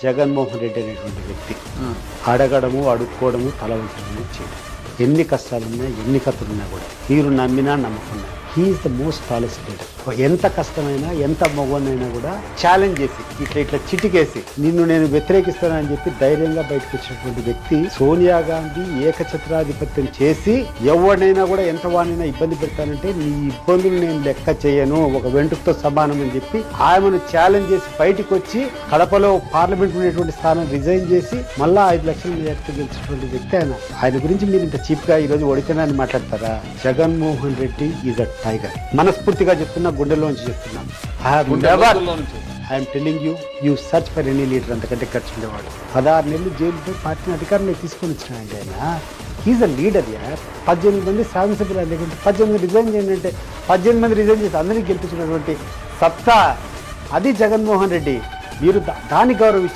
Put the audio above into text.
జగన్మోహన్ రెడ్డి అనేటువంటి వ్యక్తి అడగడము అడుక్కోవడము తల వంచడము చేయడం. ఎన్ని కష్టాలున్నా ఎన్ని కథలున్నా కూడా మీరు నమ్మినా నమ్మకున్నా he's the most tallest leader. ఎంత కష్టమైనా ఎంత మగవనైనా కూడా ఛాలెంజ్ చేసి ఇట్లా చిటికేసి నిన్ను నేను వ్యతిరేకిస్తానని చెప్పి ధైర్యంగా బయటకు వచ్చినటువంటి వ్యక్తి. సోనియా గాంధీ ఏకఛత్రాధిపత్యం చేసి ఎవరినైనా కూడా ఎంత వాడినైనా ఇబ్బంది పెడతానంటే నీ ఇబ్బందులు నేను లెక్క చేయను, ఒక వెంట్రుకతో సమానం అని చెప్పి ఆమెను ఛాలెంజ్ చేసి బయటకు వచ్చి కడపలో పార్లమెంట్ ఉండేటువంటి స్థానం రిజైన్ చేసి మళ్ళా 5 లక్షల మెజార్టీతో గెలిచినటువంటి వ్యక్తి ఆయన గురించి మీరు ఇంత చీప్ గా ఈ రోజు ఓడిపోయినా మాట్లాడతారా? Jaganmohan Reddy is a tiger. మనస్ఫూర్తిగా చెప్తున్నా, గుండెల్లోంచి చెప్తున్నాను. I'm telling you search for any leader అంతకంటే ఖర్చు ఉండేవాడు. 16 నెలలు జైలుపై పార్టీని అధికారంలో తీసుకొని వచ్చినాయండి ఆయన. ఈజ్ అ లీడర్ యార్. 18 మంది శాసనసభ్యులు లేకుంటే 18 రిజైన్ చేయండి అంటే 18 మంది రిజైన్ చేసి అందరినీ గెలిపించినటువంటి సత్తా అది జగన్మోహన్ రెడ్డి. మీరు దాన్ని గౌరవించారు.